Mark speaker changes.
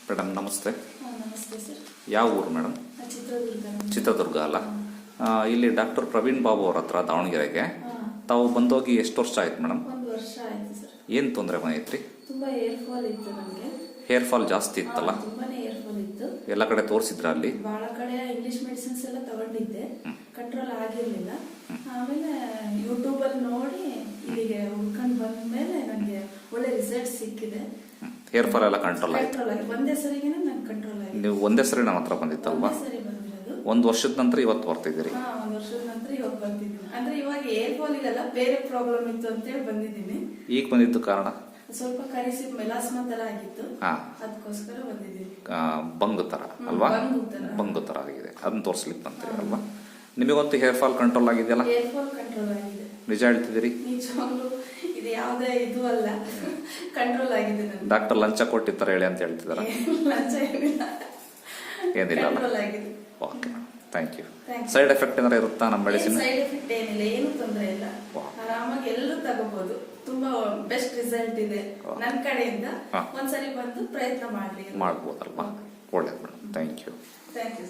Speaker 1: Madam ನಮಸ್ತೆ.
Speaker 2: ನಮಸ್ತೆ sir.
Speaker 1: ಯಾವ ಊರು ಮೇಡಮ್? ಚಿತ್ರದುರ್ಗ ಅಲ್ಲ. ಇಲ್ಲಿ ಡಾಕ್ಟರ್ ಪ್ರವೀಣ್ ಬಾಬು ಅವ್ರ ಹತ್ರ ದಾವಣಗೆರೆಗೆ ತಾವು ಬಂದೋಗಿ ಎಷ್ಟು ವರ್ಷ ಆಯ್ತು ಮೇಡಮ್?
Speaker 2: 1 ವರ್ಷ ಆಯ್ತು ಸರ್.
Speaker 1: ಏನು ತೊಂದರೆ ಬಂದೈತ್ರಿ?
Speaker 2: ತುಂಬಾ ಹೇರ್ ಫಾಲ್ ಇತ್ತು ನನಗೆ.
Speaker 1: ಹೇರ್ ಫಾಲ್ ಜಾಸ್ತಿ ಇತ್ತಲ್ಲ?
Speaker 2: ತುಂಬಾನೇ ಹೇರ್ ಫಾಲ್ ಇತ್ತು.
Speaker 1: ಎಲ್ಲ ಕಡೆ ತೋರಿಸಿದ್ರ? ಅಲ್ಲಿ
Speaker 2: ಬಹಳ ಕಡೆ ಇಂಗ್ಲಿಷ್ ಮೆಡಿಸಿನ್ಸ್ ಎಲ್ಲ ತಗೊಂಡಿದ್ದೆ, ಕಂಟ್ರೋಲ್ ಆಗಿರ್ಲಿಲ್ಲ. ಆಮೇಲೆ ಯೂಟ್ಯೂಬ್ ಅಲ್ಲಿ ನೋಡಿ ಇಲ್ಲಿಗೆ ಹುಡ್ಕೊಂಡು ಬಂದ್ಮೇಲೆ ನನಗೆ ಒಳ್ಳೆ ರಿಸಲ್ಟ್ ಸಿಕ್ಕಿದೆ.
Speaker 1: ಹೇರ್ ಫಾಲ್ ಎಲ್ಲ ಕಂಟ್ರೋಲ್ ಆಯ್ತು?
Speaker 2: ಒಂದೇ ಸರಿಗೆ ನಂಗೆ ಕಂಟ್ರೋಲ್ ಆಗಿದೆ.
Speaker 1: ನೀವು ಒಂದೇ ಸರಿ ನಮ್ಮ ಹತ್ರ ಬಂದಿತ್ತಲ್ವಾ?
Speaker 2: ಸರಿ ಬಂದಿರೋದು.
Speaker 1: 1 ವರ್ಷದ ನಂತರ ಇವತ್ತು ಬರ್ತಿದ್ದೀರಿ?
Speaker 2: 1 ವರ್ಷದ ನಂತರ ಇವತ್ತು ಬರ್ತಿದ್ದೀನಿ. ಅಂದ್ರೆ ಇವಾಗ ಹೇರ್ ಫಾಲ್ ಇದೆಲ್ಲ ಬೇರೆ ಪ್ರಾಬ್ಲಮ್ ಇತ್ತು ಅಂತ ಹೇಳಿ ಬಂದಿದ್ದೀನಿ.
Speaker 1: ಈಗ ಬಂದಿದ್ದು ಕಾರಣ
Speaker 2: ಸ್ವಲ್ಪ ಕರಿಸಿ ಮೆಲಾಸ್ಮಾ ತರ ಆಗಿತ್ತು, ಅದಕ್ಕೋಸ್ಕರ ಬಂದಿದ್ದೀನಿ.
Speaker 1: ಬಂಗು ತರ ಅಲ್ವಾ? ಬಂಗು ತರ ಆಗಿದೆ, ಅದನ್ನ ತೋರಿಸ್ಲಿಕ್ಕೆ ಬಂತೀರಿ ಅಲ್ವಾ? ನಿಮಗಂತೂ ಹೇರ್ ಫಾಲ್ ಕಂಟ್ರೋಲ್ ಆಗಿದೆಯಲ್ಲ?
Speaker 2: ಹೇರ್ ಫಾಲ್ ಕಂಟ್ರೋಲ್ ಆಗಿದೆ.
Speaker 1: ನಿಜ ಹೇಳ್ತಿದ್ದೀರಿ?
Speaker 2: ನಿಜವಾಗ್ಲೂ ಇದು ಯಾವುದೇ ಇದು ಅಲ್ಲ, ಕಂಟ್ರೋಲ್ ಆಗಿದೆ.
Speaker 1: ಡಾಕ್ಟರ್ ಲಂಚ ಕೊಟ್ಟಿರ್ತಾರೆ ಹೇಳಿ ಅಂತ ಹೇಳ್ತಿದಾರ?
Speaker 2: ಲಂಚ ಏನಿಲ್ಲ,
Speaker 1: ಏನಿಲ್ಲ.
Speaker 2: ಕಂಟ್ರೋಲ್ ಆಗಿದೆ.
Speaker 1: Okay, thank you. Side effect ಏನಾರ ಇರುತ್ತಾ ನಮ್ಮ ಮೆಡಿಸಿನ್?
Speaker 2: ಸೈಡ್ ಎಫೆಕ್ಟ್ ಏನಿಲ್ಲ, ಏನು ತೊಂದರೆ ಇಲ್ಲ. ಆರಾಮಾಗಿ ಎಲ್ಲರೂ ತಗೋಬಹುದು. ತುಂಬಾ ಬೆಸ್ಟ್ ರಿಸಲ್ಟ್ ಇದೆ ನನ್ನ ಕಡೆಯಿಂದ. ಒಂದ್ಸರಿ ಬಂದು ಪ್ರಯತ್ನ ಮಾಡ್ಬೋದಲ್ವಾ?
Speaker 1: ಒಳ್ಳೇದು madam. Thank you.
Speaker 2: Thank you.